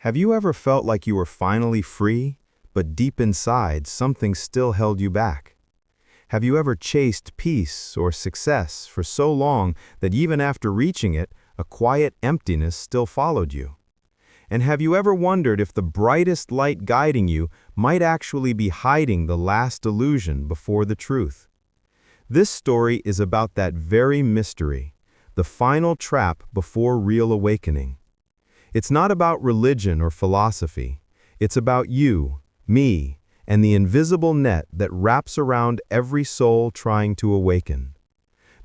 Have you ever felt like you were finally free, but deep inside something still held you back? Have you ever chased peace or success for so long that even after reaching it, a quiet emptiness still followed you? And have you ever wondered if the brightest light guiding you might actually be hiding the last illusion before the truth? This story is about that very mystery, the final trap before real awakening. It's not about religion or philosophy. It's about you, me, and the invisible net that wraps around every soul trying to awaken.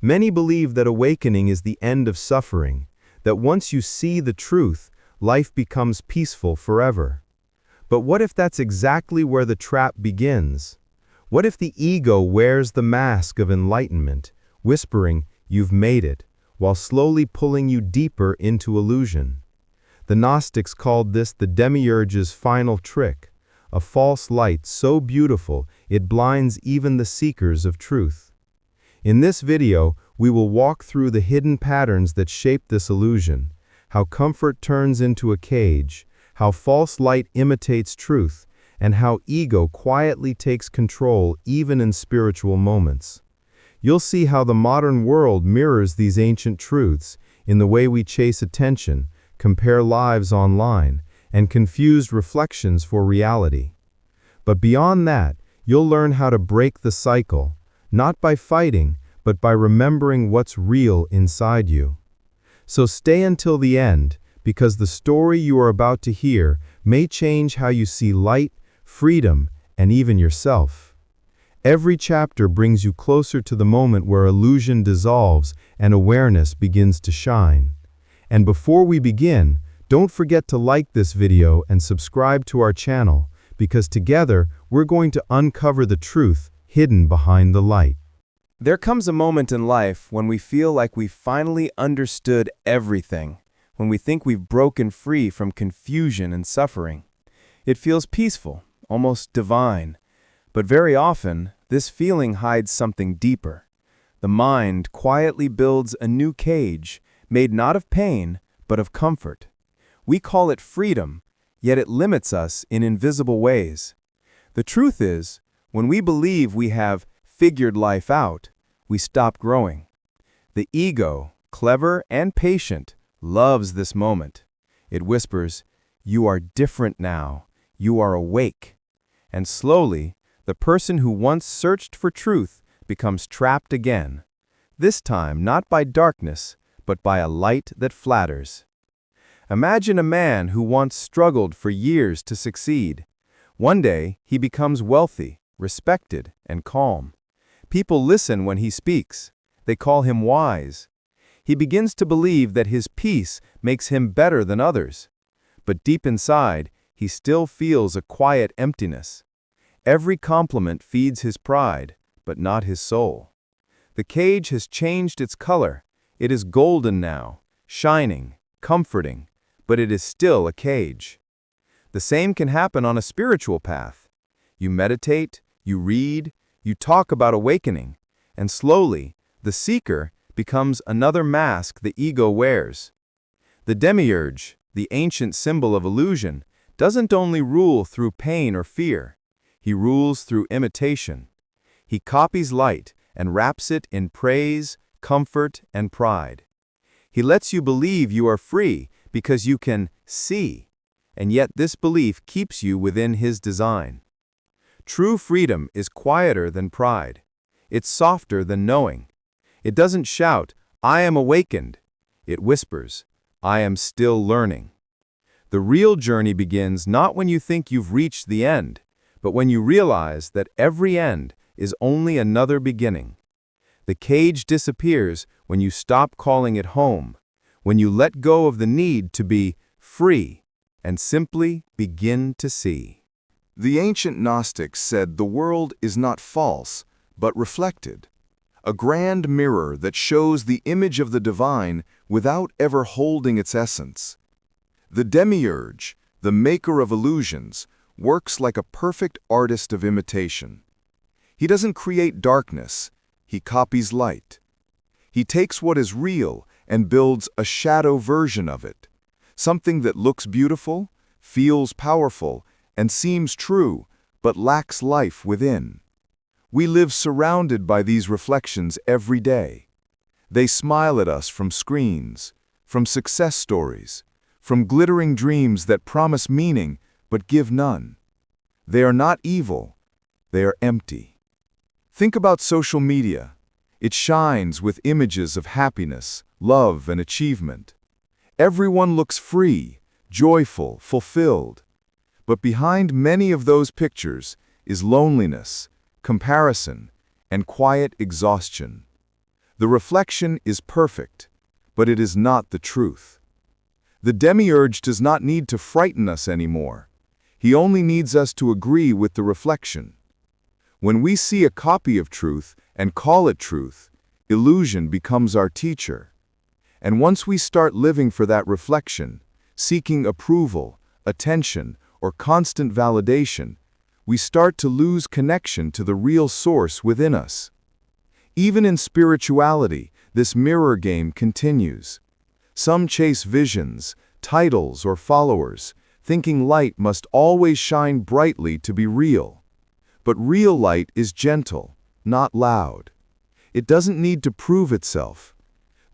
Many believe that awakening is the end of suffering, that once you see the truth, life becomes peaceful forever. But what if that's exactly where the trap begins? What if the ego wears the mask of enlightenment, whispering, "You've made it," while slowly pulling you deeper into illusion? The Gnostics called this the Demiurge's final trick, a false light so beautiful it blinds even the seekers of truth. In this video, we will walk through the hidden patterns that shape this illusion, how comfort turns into a cage, how false light imitates truth, and how ego quietly takes control even in spiritual moments. You'll see how the modern world mirrors these ancient truths in the way we chase attention, compare lives online, and confuse reflections for reality. But beyond that, you'll learn how to break the cycle, not by fighting, but by remembering what's real inside you. So stay until the end, because the story you are about to hear may change how you see light, freedom, and even yourself. Every chapter brings you closer to the moment where illusion dissolves and awareness begins to shine. And before we begin, don't forget to like this video and subscribe to our channel, because together we're going to uncover the truth hidden behind the light. There comes a moment in life when we feel like we've finally understood everything, when we think we've broken free from confusion and suffering. It feels peaceful, almost divine, but very often this feeling hides something deeper. The mind quietly builds a new cage, made not of pain, but of comfort. We call it freedom, yet it limits us in invisible ways. The truth is, when we believe we have figured life out, we stop growing. The ego, clever and patient, loves this moment. It whispers, "You are different now. You are awake." And slowly, the person who once searched for truth becomes trapped again. This time not by darkness, but by a light that flatters. Imagine a man who once struggled for years to succeed. One day, he becomes wealthy, respected, and calm. People listen when he speaks. They call him wise. He begins to believe that his peace makes him better than others. But deep inside, he still feels a quiet emptiness. Every compliment feeds his pride, but not his soul. The cage has changed its color. It is golden now, shining, comforting, but it is still a cage. The same can happen on a spiritual path. You meditate, you read, you talk about awakening, and slowly, the seeker becomes another mask the ego wears. The Demiurge, the ancient symbol of illusion, doesn't only rule through pain or fear. He rules through imitation. He copies light and wraps it in praise, comfort, and pride. He lets you believe you are free because you can see, and yet this belief keeps you within his design. True freedom is quieter than pride. It's softer than knowing. It doesn't shout, "I am awakened." It whispers, "I am still learning." The real journey begins not when you think you've reached the end, but when you realize that every end is only another beginning. The cage disappears when you stop calling it home, when you let go of the need to be free and simply begin to see. The ancient Gnostics said the world is not false, but reflected, a grand mirror that shows the image of the divine without ever holding its essence. The Demiurge, the maker of illusions, works like a perfect artist of imitation. He doesn't create darkness, he copies light. He takes what is real and builds a shadow version of it, something that looks beautiful, feels powerful, and seems true, but lacks life within. We live surrounded by these reflections every day. They smile at us from screens, from success stories, from glittering dreams that promise meaning but give none. They are not evil, they are empty. Think about social media. It shines with images of happiness, love, and achievement. Everyone looks free, joyful, fulfilled. But behind many of those pictures is loneliness, comparison, and quiet exhaustion. The reflection is perfect, but it is not the truth. The Demiurge does not need to frighten us anymore. He only needs us to agree with the reflection. When we see a copy of truth and call it truth, illusion becomes our teacher. And once we start living for that reflection, seeking approval, attention, or constant validation, we start to lose connection to the real source within us. Even in spirituality, this mirror game continues. Some chase visions, titles, or followers, thinking light must always shine brightly to be real. But real light is gentle, not loud. It doesn't need to prove itself.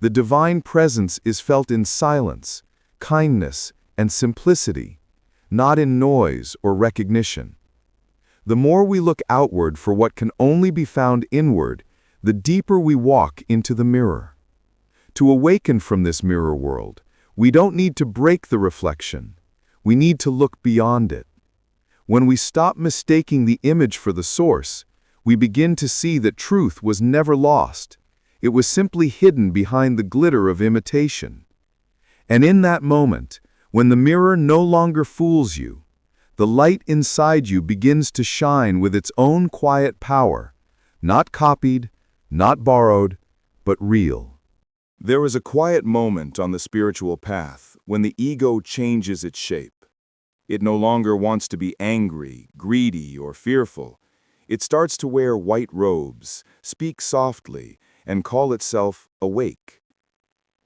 The divine presence is felt in silence, kindness, and simplicity, not in noise or recognition. The more we look outward for what can only be found inward, the deeper we walk into the mirror. To awaken from this mirror world, we don't need to break the reflection. We need to look beyond it. When we stop mistaking the image for the source, we begin to see that truth was never lost. It was simply hidden behind the glitter of imitation. And in that moment, when the mirror no longer fools you, the light inside you begins to shine with its own quiet power, not copied, not borrowed, but real. There is a quiet moment on the spiritual path when the ego changes its shape. It no longer wants to be angry, greedy, or fearful. It starts to wear white robes, speak softly, and call itself awake.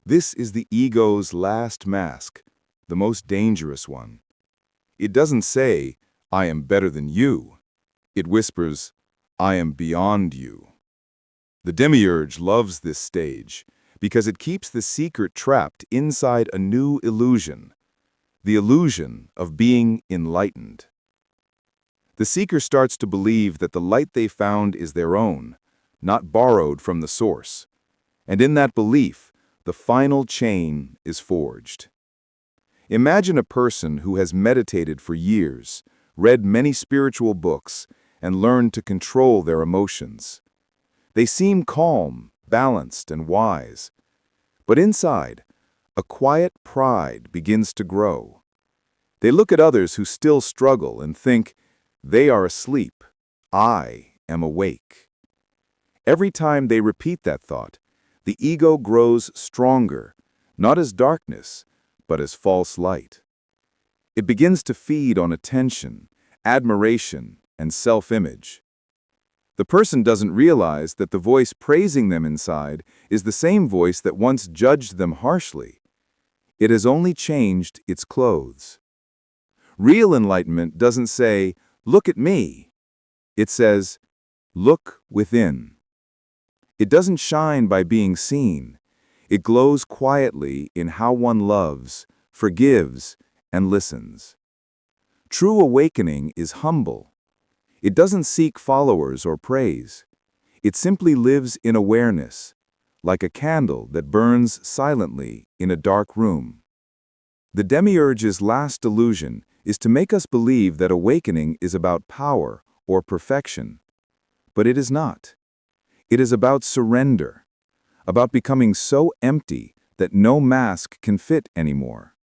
This is the ego's last mask, the most dangerous one. It doesn't say, "I am better than you." It whispers, "I am beyond you." The Demiurge loves this stage because it keeps the seeker trapped inside a new illusion, the illusion of being enlightened. The seeker starts to believe that the light they found is their own, not borrowed from the source. And in that belief, the final chain is forged. Imagine a person who has meditated for years, read many spiritual books, and learned to control their emotions. They seem calm, balanced, and wise. But inside, a quiet pride begins to grow. They look at others who still struggle and think, "They are asleep. I am awake." Every time they repeat that thought, the ego grows stronger, not as darkness, but as false light. It begins to feed on attention, admiration, and self-image. The person doesn't realize that the voice praising them inside is the same voice that once judged them harshly. It has only changed its clothes. Real enlightenment doesn't say, "Look at me." It says, "Look within." It doesn't shine by being seen. It glows quietly in how one loves, forgives, and listens. True awakening is humble. It doesn't seek followers or praise. It simply lives in awareness, like a candle that burns silently in a dark room. The Demiurge's last delusion is to make us believe that awakening is about power or perfection. But it is not. It is about surrender, about becoming so empty that no mask can fit anymore.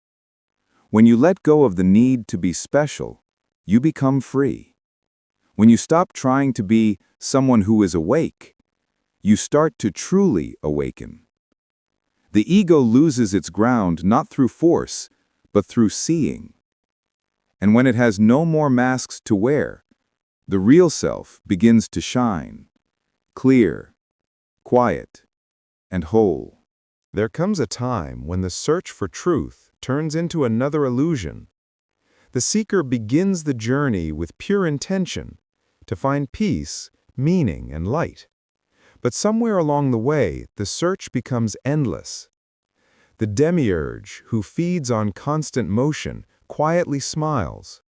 When you let go of the need to be special, you become free. When you stop trying to be someone who is awake, you start to truly awaken. The ego loses its ground not through force, but through seeing. And when it has no more masks to wear, the real self begins to shine, clear, quiet, and whole. There comes a time when the search for truth turns into another illusion. The seeker begins the journey with pure intention, to find peace, meaning, and light. But somewhere along the way, the search becomes endless. The Demiurge, who feeds on constant motion, quietly smiles.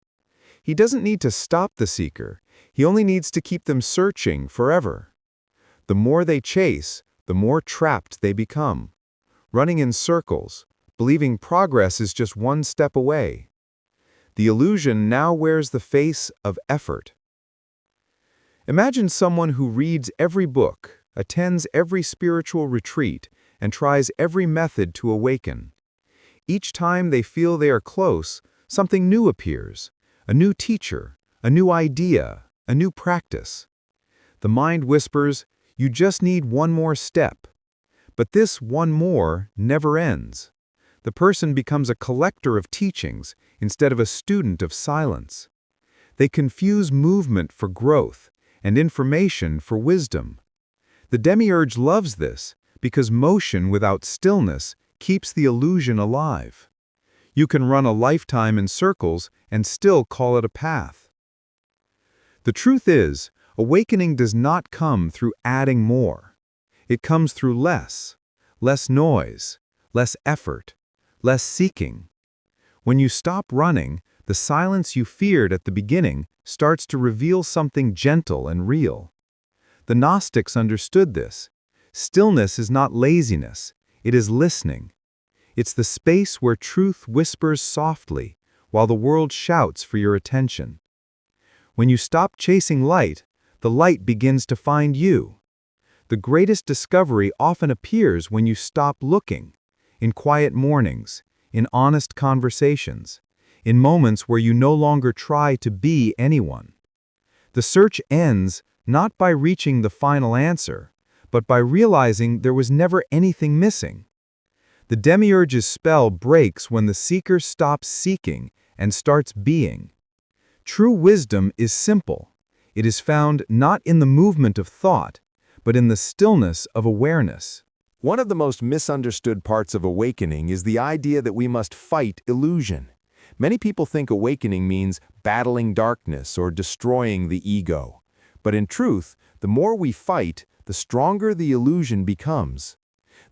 He doesn't need to stop the seeker, he only needs to keep them searching forever. The more they chase, the more trapped they become, running in circles, believing progress is just one step away. The illusion now wears the face of effort. Imagine someone who reads every book, attends every spiritual retreat, and tries every method to awaken. Each time they feel they are close, something new appears, a new teacher, a new idea, a new practice. The mind whispers, "You just need one more step." But this one more never ends. The person becomes a collector of teachings instead of a student of silence. They confuse movement for growth and information for wisdom. The Demiurge loves this because motion without stillness keeps the illusion alive. You can run a lifetime in circles and still call it a path. The truth is, awakening does not come through adding more. It comes through less noise, less effort, less seeking. When you stop running, the silence you feared at the beginning starts to reveal something gentle and real. The Gnostics understood this. Stillness is not laziness, it is listening. It's the space where truth whispers softly, while the world shouts for your attention. When you stop chasing light, the light begins to find you. The greatest discovery often appears when you stop looking, in quiet mornings, in honest conversations, in moments where you no longer try to be anyone. The search ends not by reaching the final answer, but by realizing there was never anything missing. The Demiurge's spell breaks when the seeker stops seeking and starts being. True wisdom is simple. It is found not in the movement of thought, but in the stillness of awareness. One of the most misunderstood parts of awakening is the idea that we must fight illusion. Many people think awakening means battling darkness or destroying the ego. But in truth, the more we fight, the stronger the illusion becomes.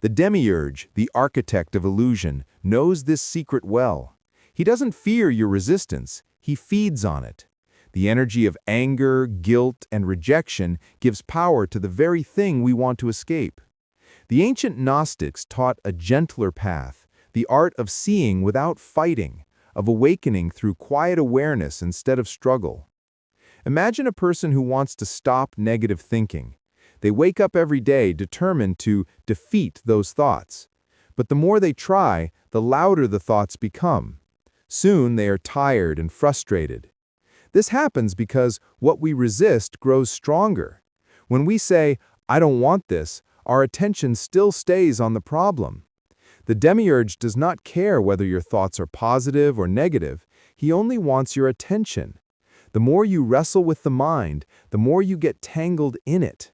The Demiurge, the architect of illusion, knows this secret well. He doesn't fear your resistance, he feeds on it. The energy of anger, guilt, and rejection gives power to the very thing we want to escape. The ancient Gnostics taught a gentler path, the art of seeing without fighting, of awakening through quiet awareness instead of struggle. Imagine a person who wants to stop negative thinking. They wake up every day determined to defeat those thoughts. But the more they try, the louder the thoughts become. Soon they are tired and frustrated. This happens because what we resist grows stronger. When we say, "I don't want this," our attention still stays on the problem. The Demiurge does not care whether your thoughts are positive or negative. He only wants your attention. The more you wrestle with the mind, the more you get tangled in it.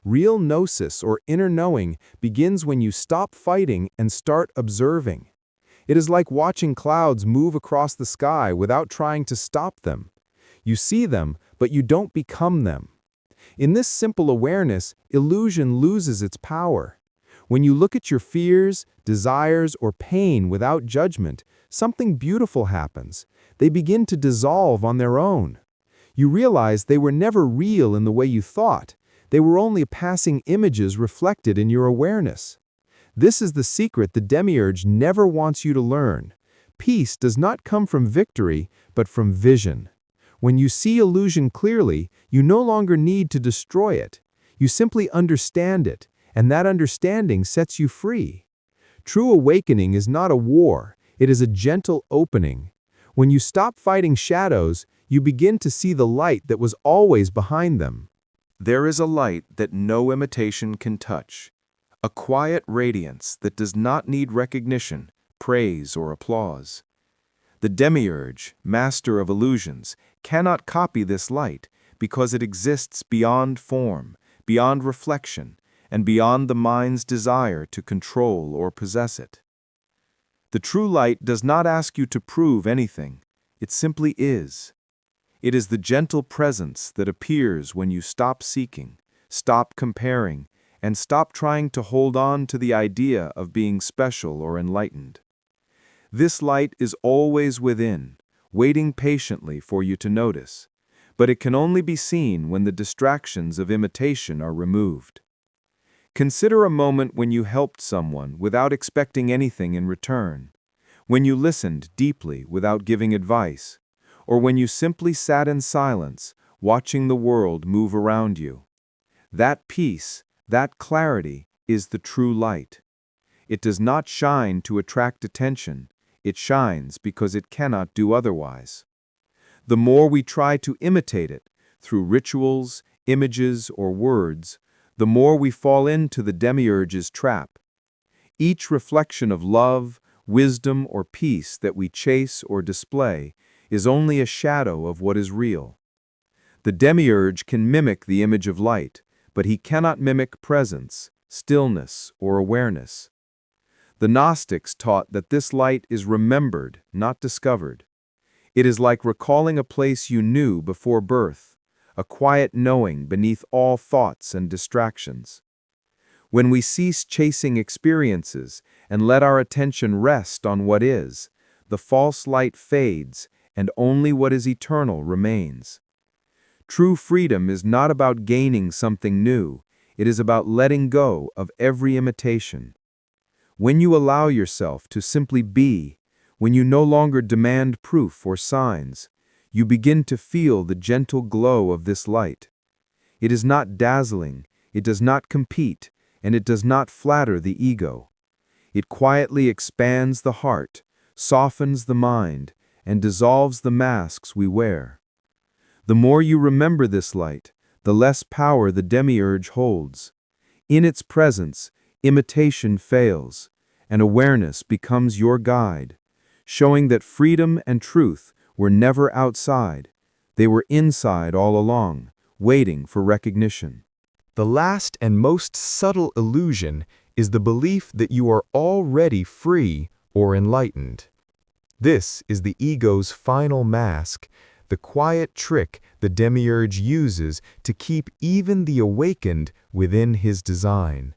Real gnosis or inner knowing begins when you stop fighting and start observing. It is like watching clouds move across the sky without trying to stop them. You see them, but you don't become them. In this simple awareness, illusion loses its power. When you look at your fears, desires, or pain without judgment, something beautiful happens. They begin to dissolve on their own. You realize they were never real in the way you thought. They were only passing images reflected in your awareness. This is the secret the Demiurge never wants you to learn. Peace does not come from victory, but from vision. When you see illusion clearly, you no longer need to destroy it. You simply understand it, and that understanding sets you free. True awakening is not a war, it is a gentle opening. When you stop fighting shadows, you begin to see the light that was always behind them. There is a light that no imitation can touch, a quiet radiance that does not need recognition, praise, or applause. The Demiurge, master of illusions, cannot copy this light because it exists beyond form, beyond reflection, and beyond the mind's desire to control or possess it. The true light does not ask you to prove anything. It simply is. It is the gentle presence that appears when you stop seeking, stop comparing, and stop trying to hold on to the idea of being special or enlightened. This light is always within, waiting patiently for you to notice, but it can only be seen when the distractions of imitation are removed. Consider a moment when you helped someone without expecting anything in return, when you listened deeply without giving advice, or when you simply sat in silence, watching the world move around you. That peace, that clarity, is the true light. It does not shine to attract attention, it shines because it cannot do otherwise. The more we try to imitate it, through rituals, images, or words, the more we fall into the Demiurge's trap. Each reflection of love, wisdom, or peace that we chase or display is only a shadow of what is real. The Demiurge can mimic the image of light, but he cannot mimic presence, stillness, or awareness. The Gnostics taught that this light is remembered, not discovered. It is like recalling a place you knew before birth, a quiet knowing beneath all thoughts and distractions. When we cease chasing experiences and let our attention rest on what is, the false light fades and only what is eternal remains. True freedom is not about gaining something new, it is about letting go of every imitation. When you allow yourself to simply be, when you no longer demand proof or signs, you begin to feel the gentle glow of this light. It is not dazzling, it does not compete, and it does not flatter the ego. It quietly expands the heart, softens the mind, and dissolves the masks we wear. The more you remember this light, the less power the Demiurge holds. In its presence, imitation fails, and awareness becomes your guide, showing that freedom and truth were never outside. They were inside all along, waiting for recognition. The last and most subtle illusion is the belief that you are already free or enlightened. This is the ego's final mask, the quiet trick the Demiurge uses to keep even the awakened within his design.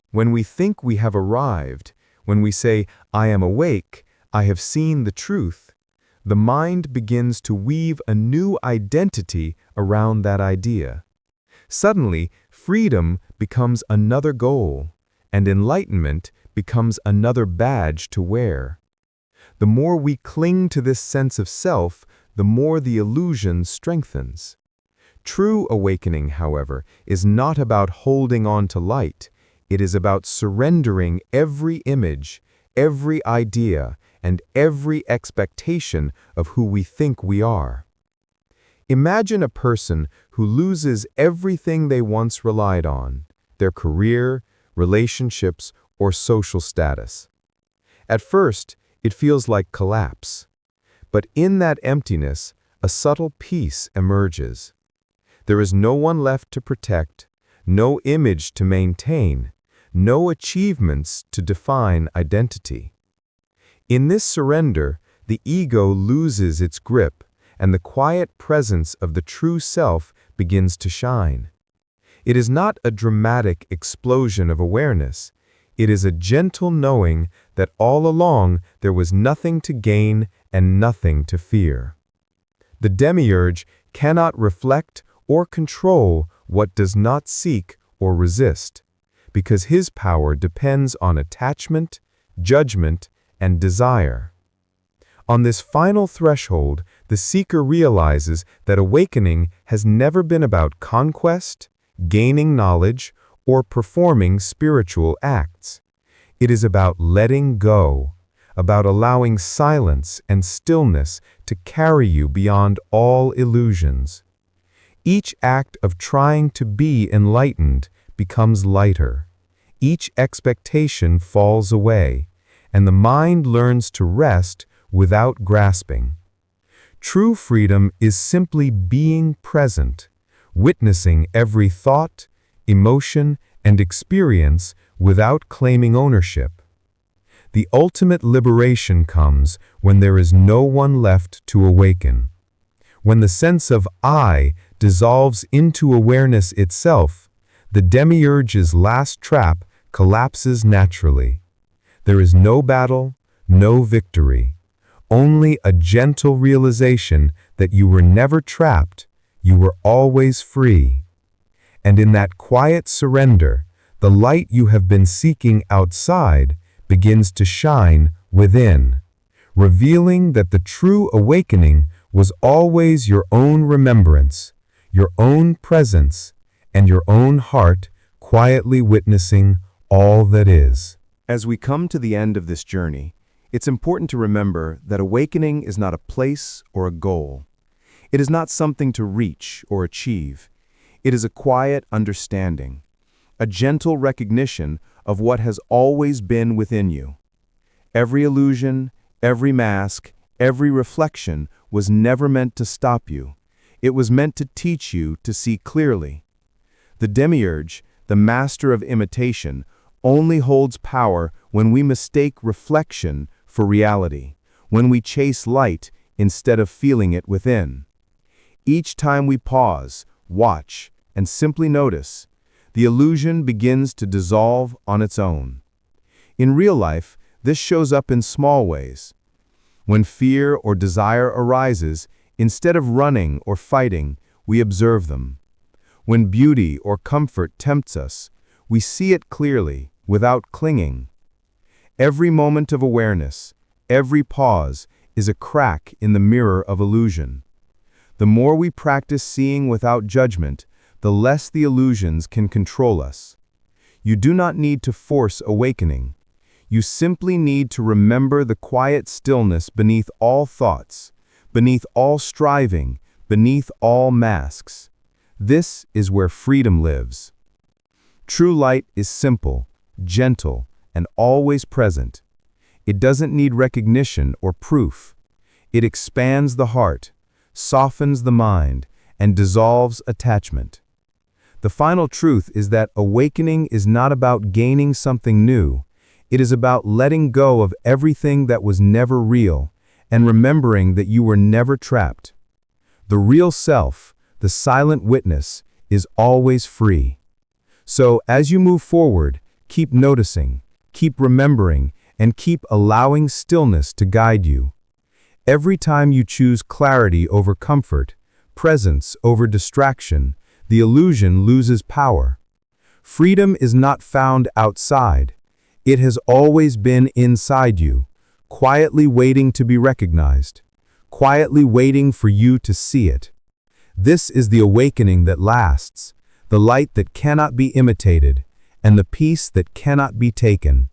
When we think we have arrived, when we say, "I am awake, I have seen the truth," the mind begins to weave a new identity around that idea. Suddenly, freedom becomes another goal, and enlightenment becomes another badge to wear. The more we cling to this sense of self, the more the illusion strengthens. True awakening, however, is not about holding on to light. It is about surrendering every image, every idea, and every expectation of who we think we are. Imagine a person who loses everything they once relied on, their career, relationships, or social status. At first, it feels like collapse. But in that emptiness, a subtle peace emerges. There is no one left to protect, no image to maintain, no achievements to define identity. In this surrender, the ego loses its grip, and the quiet presence of the true self begins to shine. It is not a dramatic explosion of awareness. It is a gentle knowing that all along there was nothing to gain and nothing to fear. The Demiurge cannot reflect or control what does not seek or resist, because his power depends on attachment, judgment, and desire. On this final threshold, the seeker realizes that awakening has never been about conquest, gaining knowledge, or performing spiritual acts. It is about letting go, about allowing silence and stillness to carry you beyond all illusions. Each act of trying to be enlightened becomes lighter. Each expectation falls away, and the mind learns to rest without grasping. True freedom is simply being present, witnessing every thought, emotion, and experience without claiming ownership. The ultimate liberation comes when there is no one left to awaken. When the sense of I dissolves into awareness itself, the Demiurge's last trap collapses naturally. There is no battle, no victory, only a gentle realization that you were never trapped, you were always free. And in that quiet surrender, the light you have been seeking outside begins to shine within, revealing that the true awakening was always your own remembrance, your own presence, and your own heart quietly witnessing all that is. As we come to the end of this journey, it's important to remember that awakening is not a place or a goal. It is not something to reach or achieve. It is a quiet understanding, a gentle recognition of what has always been within you. Every illusion, every mask, every reflection was never meant to stop you. It was meant to teach you to see clearly. The Demiurge, the master of imitation, only holds power when we mistake reflection for reality, when we chase light instead of feeling it within. Each time we pause, watch, and simply notice, the illusion begins to dissolve on its own. In real life, this shows up in small ways. When fear or desire arises, instead of running or fighting, we observe them. When beauty or comfort tempts us, we see it clearly, without clinging. Every moment of awareness, every pause, is a crack in the mirror of illusion. The more we practice seeing without judgment, the less the illusions can control us. You do not need to force awakening. You simply need to remember the quiet stillness beneath all thoughts, beneath all striving, beneath all masks. This is where freedom lives. True light is simple, gentle, and always present. It doesn't need recognition or proof. It expands the heart, softens the mind, and dissolves attachment. The final truth is that awakening is not about gaining something new. It is about letting go of everything that was never real and remembering that you were never trapped. The real self, the silent witness, is always free. So, as you move forward, keep noticing, keep remembering, and keep allowing stillness to guide you. Every time you choose clarity over comfort, presence over distraction, the illusion loses power. Freedom is not found outside. It has always been inside you, quietly waiting to be recognized, quietly waiting for you to see it. This is the awakening that lasts, the light that cannot be imitated, and the peace that cannot be taken.